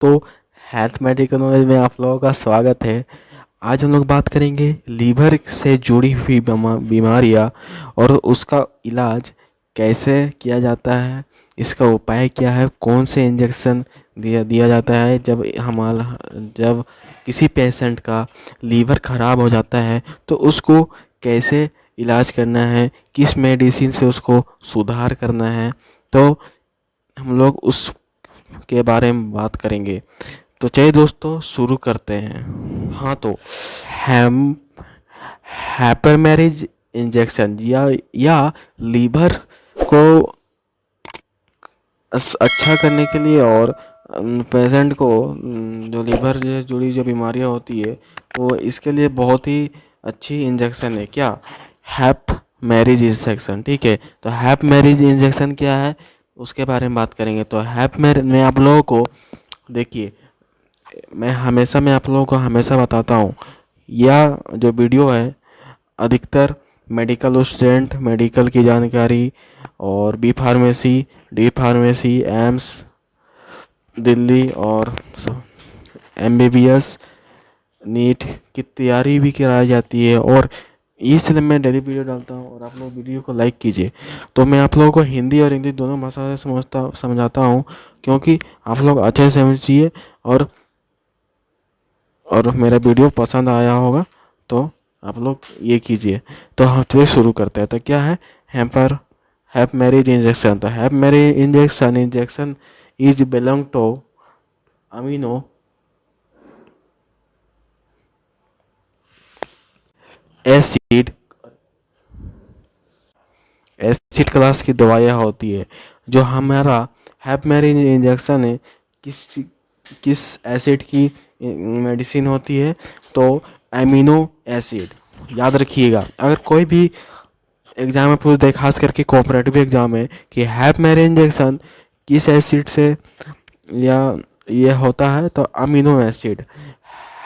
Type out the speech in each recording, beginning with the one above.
तो health medical knowledge में आप लोगों का स्वागत है। आज हम लोग बात करेंगे लीवर से जुड़ी हुई बीमारियां और उसका इलाज कैसे किया जाता है, इसका उपाय क्या है, कौन से इंजेक्शन दिया दिया जाता है जब किसी पेशेंट का लीवर ख़राब हो जाता है तो उसको कैसे इलाज करना है, किस मेडिसिन से उसको सुधार करना है। तो हम लोग उस के बारे में बात करेंगे। तो चलिए दोस्तों शुरू करते हैं। हाँ तो हैम हैपर मैरिज इंजेक्शन या लीवर को अच्छा करने के लिए और पेशेंट को जो लीवर से जुड़ी जो बीमारियां होती है तो इसके लिए बहुत ही अच्छी इंजेक्शन है। क्या? हैप मैरिज इंजेक्शन। ठीक है, तो हैप मैरिज इंजेक्शन क्या है उसके बारे में बात करेंगे। तो हैप मैरिज में आप लोगों को देखिए, मैं आप लोगों को हमेशा बताता हूँ, यह जो वीडियो है अधिकतर मेडिकल स्टूडेंट, मेडिकल की जानकारी और B pharmacy, D pharmacy, AIIMS Delhi और एमबीबीएस, नीट की तैयारी भी कराई जाती है। और इसलिए मैं डेली वीडियो डालता हूँ और आप लोग वीडियो को लाइक कीजिए। तो मैं आप लोगों को हिंदी और इंग्लिश दोनों भाषा से समझाता हूँ, क्योंकि आप लोग अच्छे से समझिए और मेरा वीडियो पसंद आया होगा तो आप लोग ये कीजिए। तो हम चलिए शुरू करते हैं। तो क्या है हैप मैरिज इंजेक्शन? तो Hepamerz injection is belong to amino acid acid class की दवाइयाँ होती है। जो हमारा हैप मैरिज इंजेक्शन है, किस किस एसिड की मेडिसिन होती है? तो एमिनो एसिड। याद रखिएगा, अगर कोई भी एग्जाम में पूछ दे, खास करके कोऑपरेटिव एग्जाम में, कि हैप मैरिज इंजेक्शन किस एसिड से या ये होता है, तो amino acid.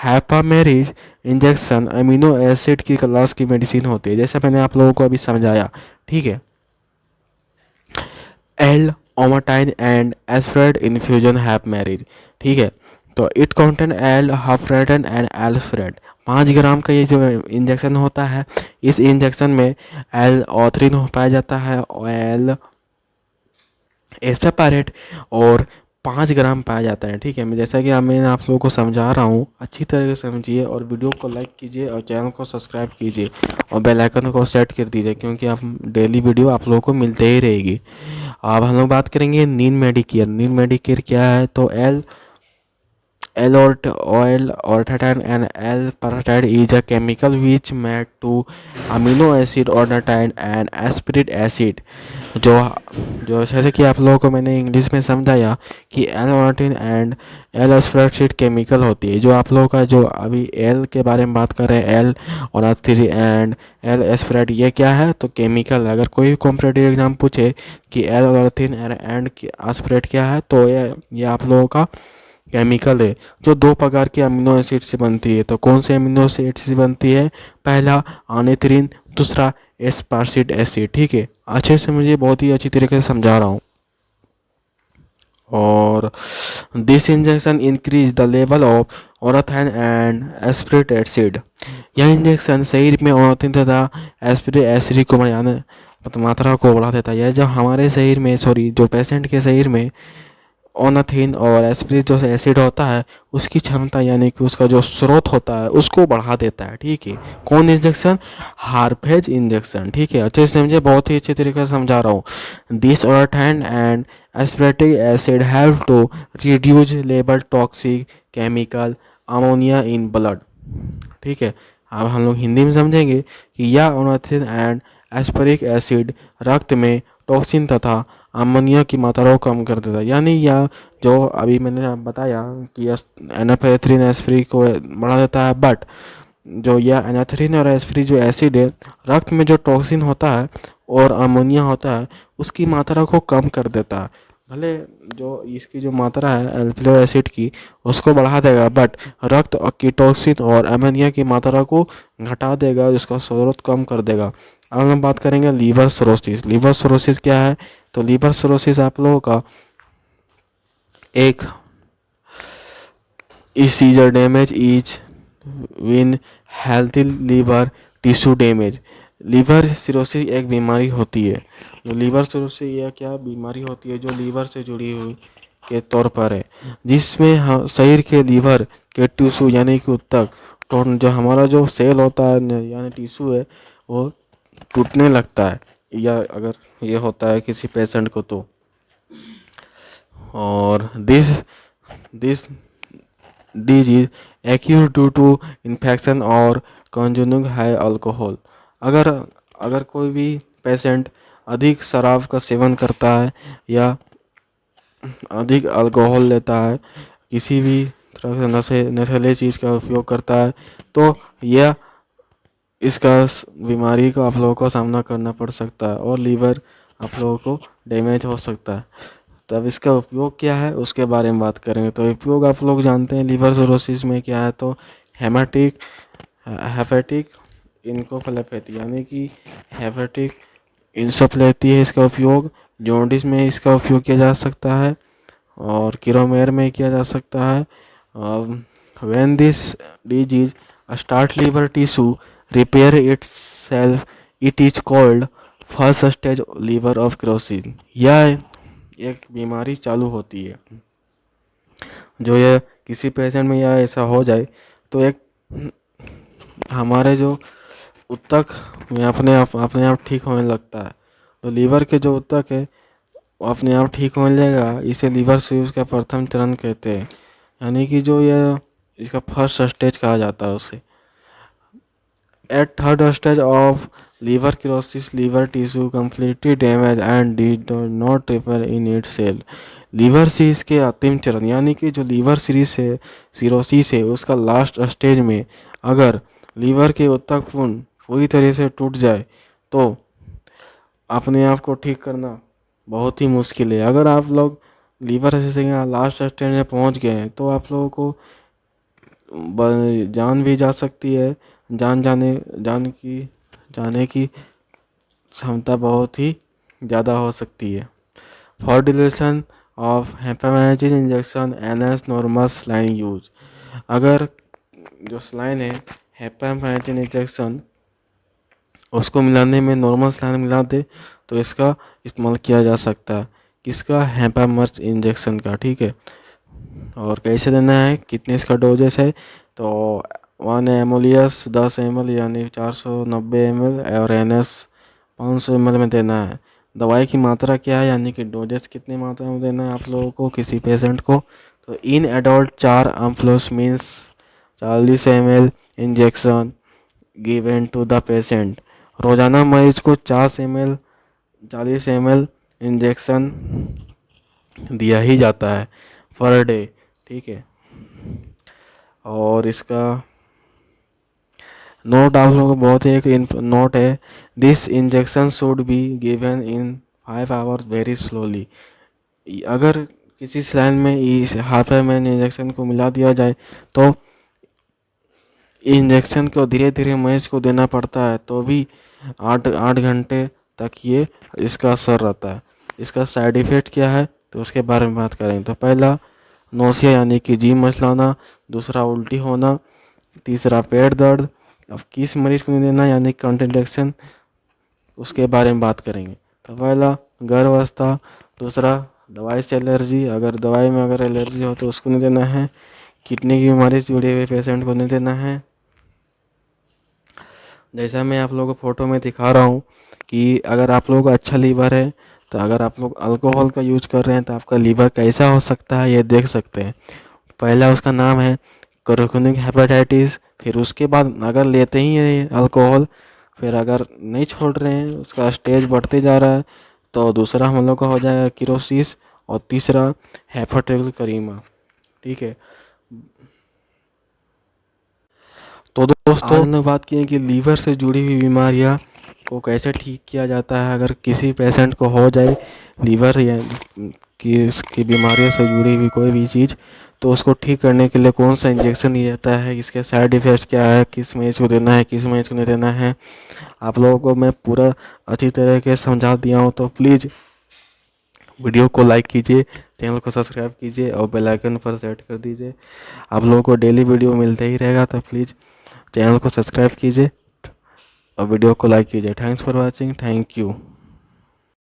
Hepamerz injection amino acid की क्लास की मेडिसिन होती है, जैसे मैंने आप लोगों को अभी समझाया। ठीक है, L ornithine and aspartate infusion Hepamerz. ठीक है, तो it contain L ornithine and aspartate. 5 gram का ये जो इंजेक्शन होता है, इस इंजेक्शन में एल ऑथरीन पाया जाता है, एल एस्पेपारेट और 5 ग्राम पाया जाता है। ठीक है, मैं जैसा कि मैं आप लोगों को समझा रहा हूँ, अच्छी तरह से समझिए और वीडियो को लाइक कीजिए और चैनल को सब्सक्राइब कीजिए और बेल आइकन को सेट कर दीजिए, क्योंकि आप डेली वीडियो आप लोगों को मिलते ही रहेगी। अब हम लोग बात करेंगे नीम मेडिकेयर। नीम मेडिकेयर क्या है? तो L oil ornithine and L paratide is a chemical which made to amino acid ornithine and aspiric acid। जो जो जैसे कि आप लोगों को मैंने इंग्लिश में समझाया कि L ornithine and L aspartic chemical होती है। जो आप लोगों का जो अभी एल के बारे में बात कर रहे हैं, एल ऑर्निथिन एंड एल एस्पेरिक, ये क्या है? तो केमिकल। अगर कोई कॉम्पिटेटिव एग्जाम पूछे कि एल ऑर्निथिन एंड एस्पेरिक क्या है, तो ये आप लोगों का केमिकल है जो 2 प्रकार के अमीनो एसिड से बनती है। तो कौन से अमीनो एसिड से बनती है? पहला ऑर्निथिन, दूसरा एस्पार्सिक एसिड। ठीक है, अच्छे से मुझे बहुत ही अच्छी तरीके से समझा रहा हूँ। और this injection increase the level of ornithine and aspartic acid. यह इंजेक्शन शरीर में ऑर्थाइन तथा एस्पिरिक एसिड को बढ़ाने मात्रा को बढ़ा देता है। यह जो हमारे शरीर में जो पेशेंट के शरीर में ऑनाथिन और एस्पिरिक जो एसिड होता है, उसकी क्षमता यानी कि उसका जो स्रोत होता है उसको बढ़ा देता है। ठीक है, कौन इंजेक्शन? हार्पेज इंजेक्शन। ठीक है, अच्छे से समझे, बहुत ही अच्छे तरीके से समझा रहा हूँ। This ornithine and aspartic acid help to reduce level toxic chemical ammonia in blood. ठीक है, अब हम लोग हिंदी में समझेंगे कि यह ऑनाथिन एंड एस्पिरिक एसिड रक्त में टॉक्सिन तथा अमोनिया की मात्रा को कम कर देता है। यानी यह जो अभी मैंने बताया कि एनाफेथ्रिन एस्पिरिन को बढ़ा देता है, बट जो यह एनाथ्रीन और एस्पिरिन जो एसिड है, रक्त में जो टॉक्सिन होता है और अमोनिया होता है उसकी मात्रा को कम कर देता है। भले जो इसकी जो मात्रा है एल्फिलो एसिड की उसको बढ़ा देगा, बट रक्त की टॉक्सिन और अमोनिया की मात्रा को घटा देगा, जिसका स्रोत कम कर देगा। अब हम बात करेंगे लीवर सिरोसिस। लीवर सिरोसिस क्या है? तो लीवर सिरोसिस आप लोगों का एक इस seizure damage is when healthy liver tissue damage. Liver cirrhosis एक बीमारी होती है। जो लीवर सिरोसिस यह क्या बीमारी होती है जो लीवर से जुड़ी हुई के तौर पर है, जिसमें शरीर के लीवर के टिश्यू यानी कि ऊतक जो हमारा जो सेल होता है यानी टिश्यू है वो टूटने लगता है, या अगर ये होता है किसी पेशेंट को तो। और this disease acute due to infection और कंज्यूमिंग हाई अल्कोहल। अगर अगर कोई भी पेशेंट अधिक शराब का सेवन करता है या अधिक अल्कोहल लेता है, किसी भी तरह से नशीले चीज़ का उपयोग करता है, तो यह इसका बीमारी को आप लोगों को सामना करना पड़ सकता है और लीवर आप लोगों को डैमेज हो सकता है। तब इसका उपयोग क्या है उसके बारे में बात करेंगे। तो उपयोग आप लोग जानते हैं लीवर सिरोसिस में क्या है, तो हेपेटिक इनकेफेलोपैथी यानी कि हेपेटिक इंसेफेलोपैथी है इसका उपयोग। जॉन्डिस में इसका उपयोग किया जा सकता है और किरोमेर में किया जा सकता है। When this disease start liver tissue repair itself, it is called first stage liver of cirrhosis. यह एक बीमारी चालू होती है जो यह किसी पेशेंट में या ऐसा हो जाए तो एक हमारे जो ऊतक में अपने आप ठीक होने लगता है। तो लीवर के जो ऊतक है वो अपने आप ठीक होने लगेगा, इसे लीवर सिरोसिस का प्रथम चरण कहते हैं, यानी कि जो यह इसका फर्स्ट स्टेज कहा जाता है उसे। At third stage of liver cirrhosis, liver tissue completely damaged and did not repair in itself. Liver cirrhosis के अंतिम चरण यानी कि जो लीवर सीरीज है सिरोसिस है उसका लास्ट स्टेज में अगर लीवर के ऊतक पूरी तरह से टूट जाए तो अपने आप को ठीक करना बहुत ही मुश्किल है। अगर आप लोग लीवर से लास्ट स्टेज में पहुंच गए हैं तो आप लोगों को जान भी जा सकती है, जाने की क्षमता बहुत ही ज़्यादा हो सकती है। For dilution of Hepamerz injection NS normal saline use. अगर जो सलाइन है हेपामाइसिन इंजेक्शन उसको मिलाने में नॉर्मल सलाइन मिला दे तो इसका इस्तेमाल किया जा सकता है, किसका हेपामर्स इंजेक्शन का, ठीक है। और कैसे देना है, कितने इसका डोजेस है, तो 1 एमोलियस 10 ml यानी 490 ml और एनएस 500 ml में देना है। दवाई की मात्रा क्या है यानी कि डोजेस कितनी मात्रा में देना है आप लोगों को किसी पेशेंट को, तो in adult 4 ampoules means 40 ml injection given to the patient. रोजाना मरीज को 40 ml इंजेक्शन दिया ही जाता है पर डे, ठीक है। और इसका नोट आप लोगों को बहुत ही एक नोट है, this injection should be given in 5 hours very slowly. अगर किसी सलाइन में इस हाफ में इंजेक्शन को मिला दिया जाए तो इंजेक्शन को धीरे धीरे मरीज को देना पड़ता है, तो भी 8 घंटे तक ये इसका असर रहता है। इसका साइड इफ़ेक्ट क्या है तो उसके बारे में बात करेंगे। तो पहला नोसिया यानी कि जी मचलाना, दूसरा उल्टी होना, तीसरा पेट दर्द। अब किस मरीज को नहीं देना यानी कॉन्ट्रडिक्शन उसके बारे में बात करेंगे। तो पहला गर्भावस्था, दूसरा दवाई से एलर्जी, अगर दवाई में अगर एलर्जी हो तो उसको नहीं देना है, किडनी की बीमारी से जुड़े हुए पेशेंट को नहीं देना है। जैसा मैं आप लोगों को फ़ोटो में दिखा रहा हूँ कि अगर आप लोगों का अच्छा लीवर है तो अगर आप लोग अल्कोहल का यूज कर रहे हैं तो आपका लीवर कैसा हो सकता है ये देख सकते हैं। पहला उसका नाम है क्रोनिक हेपेटाइटिस, फिर उसके बाद अगर लेते ही हैं अल्कोहल, फिर अगर नहीं छोड़ रहे हैं उसका स्टेज बढ़ते जा रहा है तो दूसरा हम लोग का हो जाएगा किरोसिस और तीसरा हेपेटाइटिस करीमा, ठीक है। तो दोस्तों आज हमने बात की है कि लीवर से जुड़ी हुई बीमारियां को कैसे ठीक किया जाता है। अगर किसी पेशेंट को हो जाए लीवर या कि उसकी बीमारियों से जुड़ी हुई कोई भी चीज़, तो उसको ठीक करने के लिए कौन सा इंजेक्शन दिया जाता है, इसके साइड इफ़ेक्ट्स क्या है, किस मरीज को देना है, किस मरीज को नहीं देना है, आप लोगों को मैं पूरा अच्छी तरह के समझा दिया हूँ। तो प्लीज़ वीडियो को लाइक कीजिए, चैनल को सब्सक्राइब कीजिए और बेल आइकन पर सेट कर दीजिए। आप लोगों को डेली वीडियो मिलते ही रहेगा, तो प्लीज़ चैनल को सब्सक्राइब कीजिए और वीडियो को लाइक कीजिए। Thanks for watching, thank you.